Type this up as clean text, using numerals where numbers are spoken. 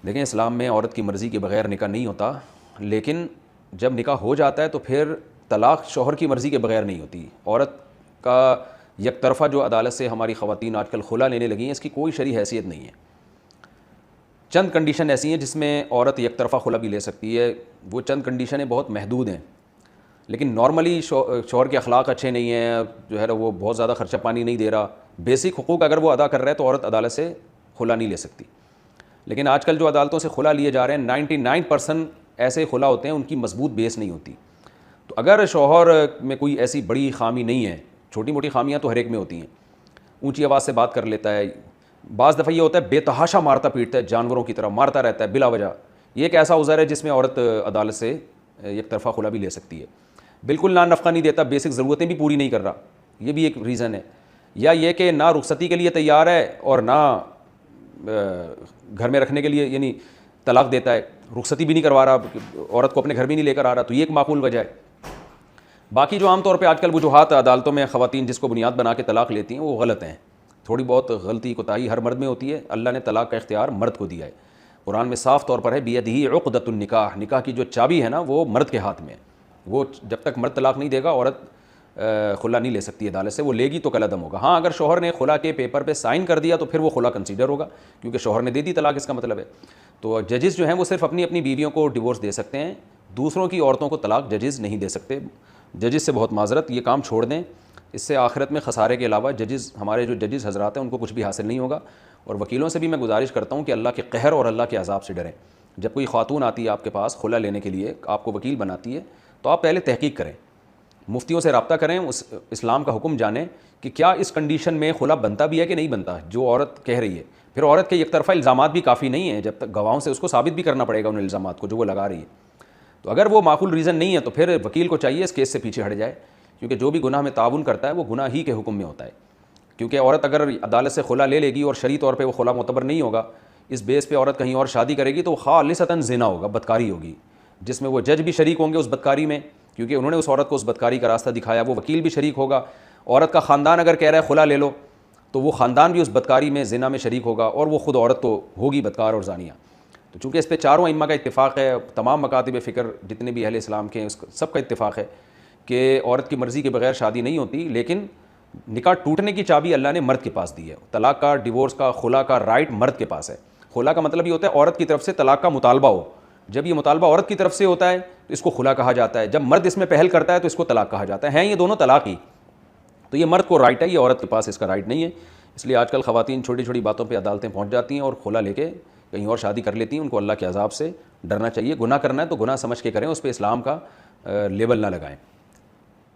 دیکھیں اسلام میں عورت کی مرضی کے بغیر نکاح نہیں ہوتا، لیکن جب نکاح ہو جاتا ہے تو پھر طلاق شوہر کی مرضی کے بغیر نہیں ہوتی۔ عورت کا یک طرفہ جو عدالت سے ہماری خواتین آج کل خلا لینے لگی ہیں، اس کی کوئی شرعی حیثیت نہیں ہے۔ چند کنڈیشن ایسی ہیں جس میں عورت یک طرفہ خلا بھی لے سکتی ہے، وہ چند کنڈیشنیں بہت محدود ہیں، لیکن نارملی شوہر کے اخلاق اچھے نہیں ہیں، جو ہے وہ بہت زیادہ خرچہ پانی نہیں دے رہا، بیسک حقوق اگر وہ ادا کر رہا ہے تو عورت عدالت سے خلا نہیں لے سکتی۔ لیکن آج کل جو عدالتوں سے خلا لیے جا رہے ہیں 99% ایسے خلا ہوتے ہیں ان کی مضبوط بیس نہیں ہوتی۔ تو اگر شوہر میں کوئی ایسی بڑی خامی نہیں ہے، چھوٹی موٹی خامیاں تو ہر ایک میں ہوتی ہیں، اونچی آواز سے بات کر لیتا ہے، بعض دفعہ یہ ہوتا ہے بے تحاشا مارتا پیٹتا ہے، جانوروں کی طرح مارتا رہتا ہے بلا وجہ، یہ ایک ایسا عذر ہے جس میں عورت عدالت سے ایک طرفہ خلا بھی لے سکتی ہے۔ بالکل نان نفقہ نہیں دیتا، بیسک ضرورتیں بھی پوری نہیں کر رہا، یہ بھی ایک ریزن ہے۔ یا یہ کہ نہ رخصتی کے لیے تیار ہے اور نہ گھر میں رکھنے کے لیے، یعنی طلاق دیتا ہے، رخصتی بھی نہیں کروا رہا، عورت کو اپنے گھر بھی نہیں لے کر آ رہا، تو یہ ایک معقول وجہ ہے۔ باقی جو عام طور پہ آج کل وجوہات عدالتوں میں خواتین جس کو بنیاد بنا کے طلاق لیتی ہیں وہ غلط ہیں۔ تھوڑی بہت غلطی کوتاہی ہر مرد میں ہوتی ہے، اللہ نے طلاق کا اختیار مرد کو دیا ہے، قرآن میں صاف طور پر ہے بیدہ عقدۃ النکاح، نکاح کی جو چابی ہے نا وہ مرد کے ہاتھ میں ہے، وہ جب تک مرد طلاق نہیں دے گا عورت خلا نہیں لے سکتی عدالت سے، وہ لے گی تو کل عدم ہوگا۔ ہاں اگر شوہر نے خلا کے پیپر پہ سائن کر دیا تو پھر وہ خلا کنسیڈر ہوگا، کیونکہ شوہر نے دے دی طلاق، اس کا مطلب ہے۔ تو ججز جو ہیں وہ صرف اپنی اپنی بیویوں کو ڈیورس دے سکتے ہیں، دوسروں کی عورتوں کو طلاق ججز نہیں دے سکتے۔ ججز سے بہت معذرت، یہ کام چھوڑ دیں، اس سے آخرت میں خسارے کے علاوہ ہمارے جو ججز حضرات ہیں ان کو کچھ بھی حاصل نہیں ہوگا۔ اور وکیلوں سے بھی میں گزارش کرتا ہوں کہ اللہ کے قہر اور اللہ کے عذاب سے ڈریں۔ جب کوئی خاتون آتی ہے آپ کے پاس خلا لینے کے لیے، آپ کو وکیل بناتی ہے، تو آپ پہلے تحقیق کریں، مفتیوں سے رابطہ کریں، اسلام کا حکم جانیں کہ کیا اس کنڈیشن میں خلا بنتا بھی ہے کہ نہیں بنتا جو عورت کہہ رہی ہے۔ پھر عورت کے یک طرفہ الزامات بھی کافی نہیں ہیں، جب تک گواہوں سے اس کو ثابت بھی کرنا پڑے گا ان الزامات کو جو وہ لگا رہی ہے۔ تو اگر وہ معقول ریزن نہیں ہے تو پھر وکیل کو چاہیے اس کیس سے پیچھے ہٹ جائے، کیونکہ جو بھی گناہ میں تعاون کرتا ہے وہ گناہ ہی کے حکم میں ہوتا ہے۔ کیونکہ عورت اگر عدالت سے خلا لے گی اور شرعی طور پہ وہ خلا معتبر نہیں ہوگا، اس بیس پہ عورت کہیں اور شادی کرے گی تو وہ خالصتاً زنا ہوگا، بدکاری ہوگی، جس میں وہ جج بھی شریک ہوں گے اس بدکاری میں، کیونکہ انہوں نے اس عورت کو اس بدکاری کا راستہ دکھایا، وہ وکیل بھی شریک ہوگا۔ عورت کا خاندان اگر کہہ رہا ہے خلا لے لو تو وہ خاندان بھی اس بدکاری میں زنا میں شریک ہوگا، اور وہ خود عورت تو ہوگی بدکار اور زانیہ۔ تو چونکہ اس پہ چاروں ائمہ کا اتفاق ہے، تمام مکاتب فکر جتنے بھی اہل اسلام کے ہیں اس سب کا اتفاق ہے کہ عورت کی مرضی کے بغیر شادی نہیں ہوتی، لیکن نکاح ٹوٹنے کی چابی اللہ نے مرد کے پاس دی ہے۔ طلاق کا، ڈیورس کا، خلا کا رائٹ مرد کے پاس ہے۔ خلا کا مطلب یہ ہوتا ہے عورت کی طرف سے طلاق کا مطالبہ ہو، جب یہ مطالبہ عورت کی طرف سے ہوتا ہے تو اس کو خلا کہا جاتا ہے، جب مرد اس میں پہل کرتا ہے تو اس کو طلاق کہا جاتا ہے۔ ہیں یہ دونوں طلاق ہی، تو یہ مرد کو رائٹ ہے، یہ عورت کے پاس اس کا رائٹ نہیں ہے۔ اس لیے آج کل خواتین چھوٹی چھوٹی باتوں پہ عدالتیں پہنچ جاتی ہیں اور خلا لے کے کہیں اور شادی کر لیتی ہیں۔ ان کو اللہ کے عذاب سے ڈرنا چاہیے، گناہ کرنا ہے تو گناہ سمجھ کے کریں، اس پہ اسلام کا لیبل نہ لگائیں۔